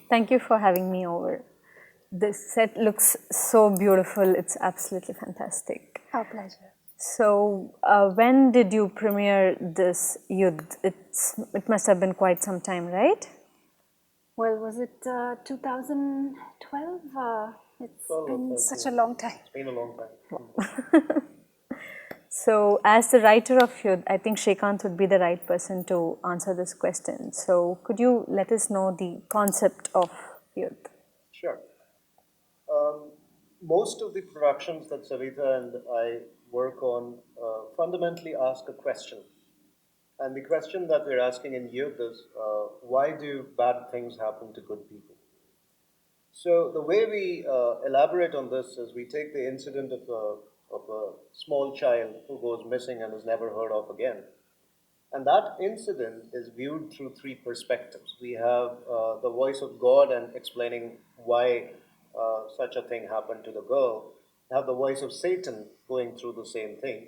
Thank you for having me over. This set looks so beautiful. It's absolutely fantastic. Our pleasure. So, when did you premiere this YUDH? It must have been quite some time, right? Well, was it 2012? It's 12 or been 13. such a long time. It's been a long time. So, as the writer of YUDH, I think Srikanth would be the right person to answer this question. So, could you let us know the concept of YUDH? Sure. Most of the productions that Savitha and I work on fundamentally ask a question. And the question that we're asking in YUDH is, why do bad things happen to good people? So the way we elaborate on this is we take the incident of a small child who goes missing and is never heard of again. And that incident is viewed through three perspectives. We have the voice of God and explaining why such a thing happened to the girl. We have the voice of Satan going through the same thing.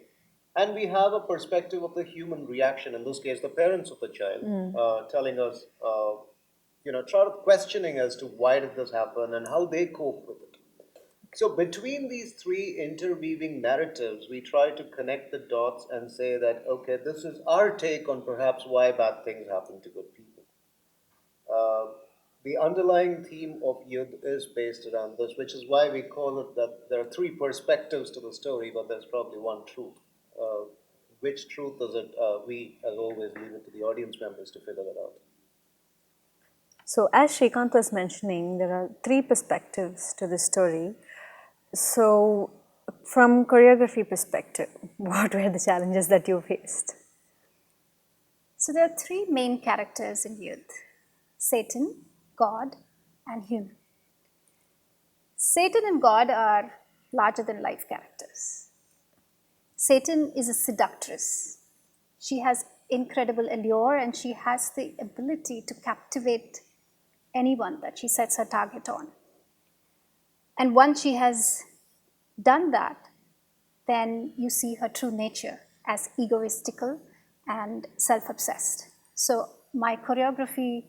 And we have a perspective of the human reaction, in this case, the parents of the child, telling us, sort of questioning as to why did this happen and how they cope with it. So between these three interweaving narratives, we try to connect the dots and say that, okay, this is our take on perhaps why bad things happen to good people. The underlying theme of YUDH is based around this, which is why we call it that there are three perspectives to the story, but there's probably one truth. Which truth is it? We, as always, leave it to the audience members to figure that out. So, as Srikanth was mentioning, there are three perspectives to the story. So, from choreography perspective, what were the challenges that you faced? So there are three main characters in YUDH: Satan, God, and human. Satan and God are larger than life characters. Satan is a seductress. She has incredible allure and she has the ability to captivate anyone that she sets her target on. And once she has done that, then you see her true nature as egoistical and self-obsessed. So my choreography,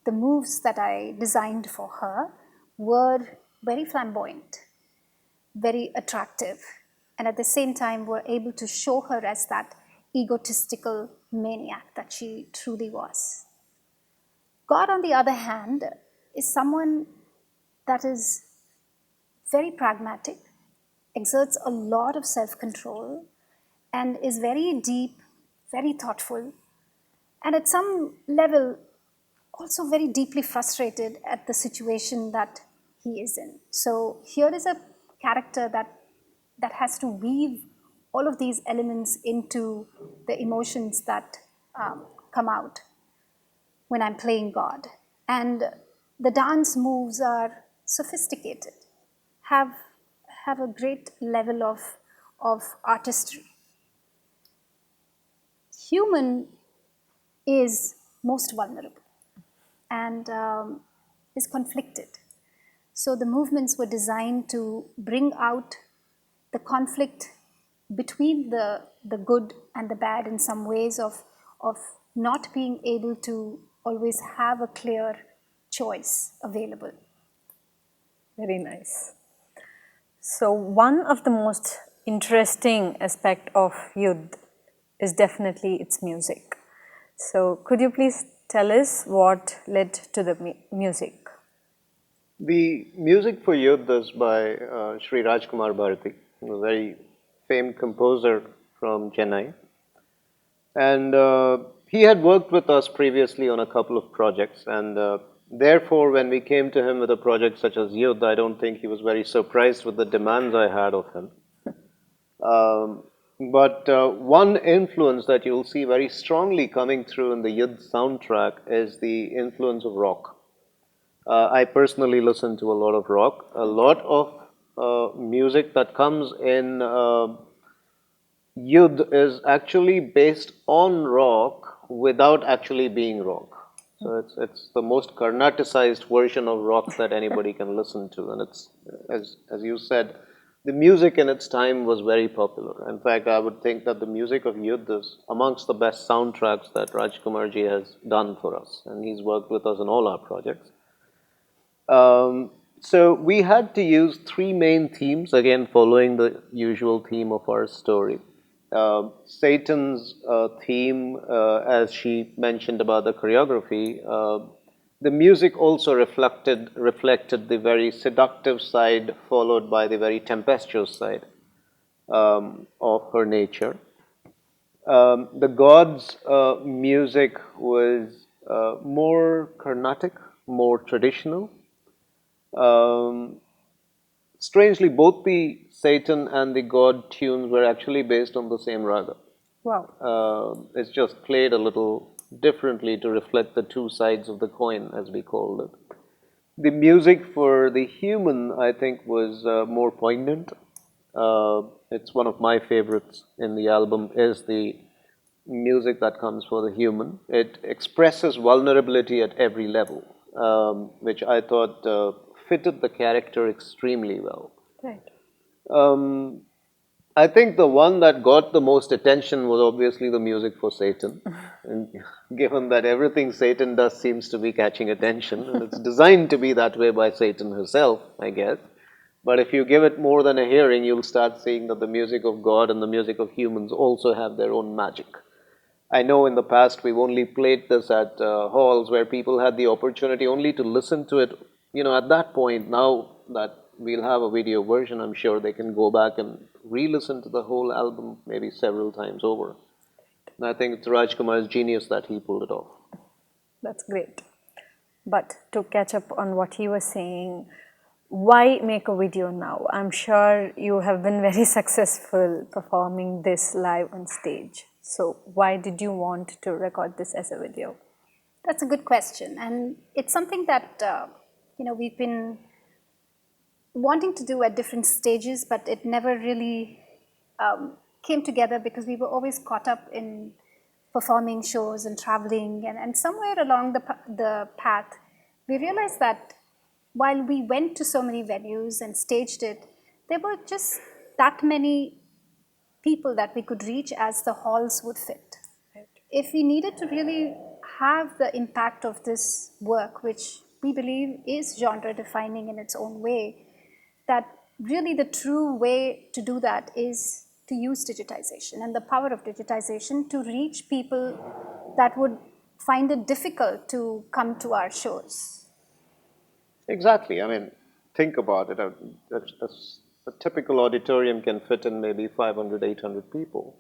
the moves that I designed for her were very flamboyant, very attractive, and at the same time were able to show her as that egotistical maniac that she truly was. God, on the other hand, is someone that is very pragmatic, exerts a lot of self-control, and is very deep, very thoughtful, and at some level also very deeply frustrated at the situation that he is in. So here is a character that has to weave all of these elements into the emotions that come out when I'm playing God. And the dance moves are sophisticated, have a great level of artistry. Human is most vulnerable and is conflicted. So the movements were designed to bring out the conflict between the good and the bad in some ways of not being able to always have a clear choice available. Very nice. So, one of the most interesting aspect of YUDH is definitely its music. So, could you please tell us what led to the music? The music for YUDH is by Sri Rajkumar Bharati, a very famed composer from Chennai. And he had worked with us previously on a couple of projects, and therefore, when we came to him with a project such as YUDH, I don't think he was very surprised with the demands I had of him. But one influence that you'll see very strongly coming through in the YUDH soundtrack is the influence of rock. I personally listen to a lot of rock. A lot of music that comes in YUDH is actually based on rock without actually being rock. So it's the most Carnaticized version of rock that anybody can listen to, and it's as you said, the music in its time was very popular. In fact, I would think that the music of YUDH is amongst the best soundtracks that Rajkumarji has done for us, and he's worked with us in all our projects. So we had to use three main themes, again following the usual theme of our story. Satan's theme, as she mentioned about the choreography, the music also reflected the very seductive side, followed by the very tempestuous side of her nature. The gods' music was more Carnatic, more traditional. Um, Strangely, both the Satan and the god tunes were actually based on the same raga. Wow. It's just played a little differently to reflect the two sides of the coin, as we called it. The music for the human, I think, was more poignant. It's one of my favorites in the album is the music that comes for the human. It expresses vulnerability at every level, which I thought fitted the character extremely well. Right. Um, I think the one that got the most attention was obviously the music for Satan. And given that everything Satan does seems to be catching attention, and it's designed to be that way by Satan herself, I guess. But if you give it more than a hearing, you'll start seeing that the music of God and the music of humans also have their own magic. I know in the past we've only played this at halls where people had the opportunity only to listen to it. At that point, now that we'll have a video version, I'm sure they can go back and re-listen to the whole album maybe several times over. And I think it's Rajkumar's genius that he pulled it off. That's great. But to catch up on what he was saying, why make a video now? I'm sure you have been very successful performing this live on stage. So why did you want to record this as a video? That's a good question, and it's something that we've been wanting to do at different stages, but it never really came together because we were always caught up in performing shows and traveling, and somewhere along the path, we realized that while we went to so many venues and staged it, there were just that many people that we could reach as the halls would fit. Right. If we needed to really have the impact of this work, which we believe is genre defining in its own way, that really the true way to do that is to use digitization and the power of digitization to reach people that would find it difficult to come to our shows. Exactly. I mean, think about it. A typical auditorium can fit in maybe 500, 800 people.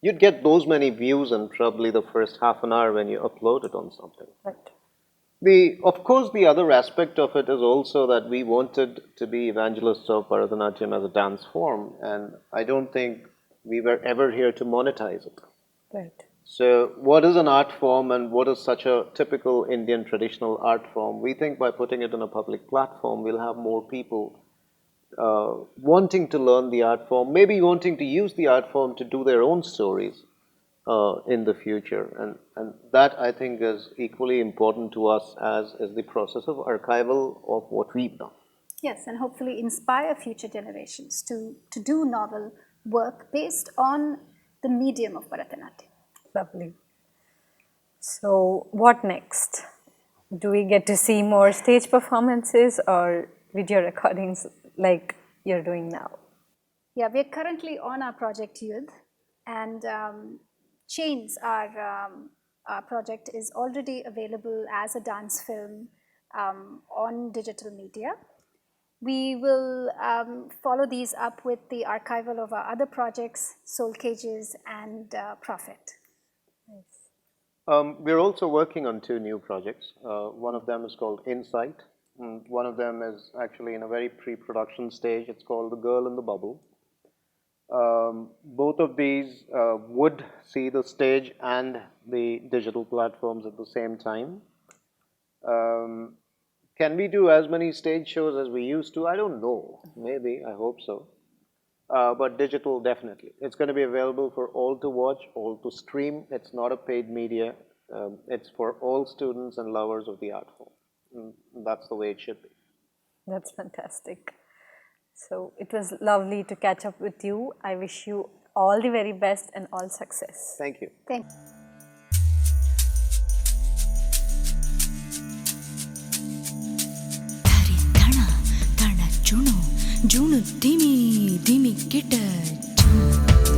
You'd get those many views in probably the first half an hour when you upload it on something. Right. Of course, the other aspect of it is also that we wanted to be evangelists of Bharatanatyam as a dance form, and I don't think we were ever here to monetize it. Right. So, what is an art form and what is such a typical Indian traditional art form? We think by putting it on a public platform, we'll have more people wanting to learn the art form, maybe wanting to use the art form to do their own stories in the future. And that, I think, is equally important to us as is the process of archival of what we've done. Yes, and hopefully inspire future generations to do novel work based on the medium of Bharatanatyam. Lovely. So what next? Do we get to see more stage performances or video recordings like you're doing now? Yeah, we're currently on our project YUDH, and Chains, our project, is already available as a dance film on digital media. We will follow these up with the archival of our other projects, Soul Cages and Prophet. We're also working on two new projects. One of them is called Insight. And one of them is actually in a very pre-production stage. It's called The Girl in the Bubble. Both of these would see the stage and the digital platforms at the same time. Can we do as many stage shows as we used to? I don't know. Maybe. I hope so. But digital, definitely. It's going to be available for all to watch, all to stream. It's not a paid media. It's for all students and lovers of the art form. And that's the way it should be. That's fantastic. So it was lovely to catch up with you. I wish you all the very best and all success. Thank you. Thank you. ಜೂನು ಧಿಮಿ ಧಿಮಿ ಕಿಟ June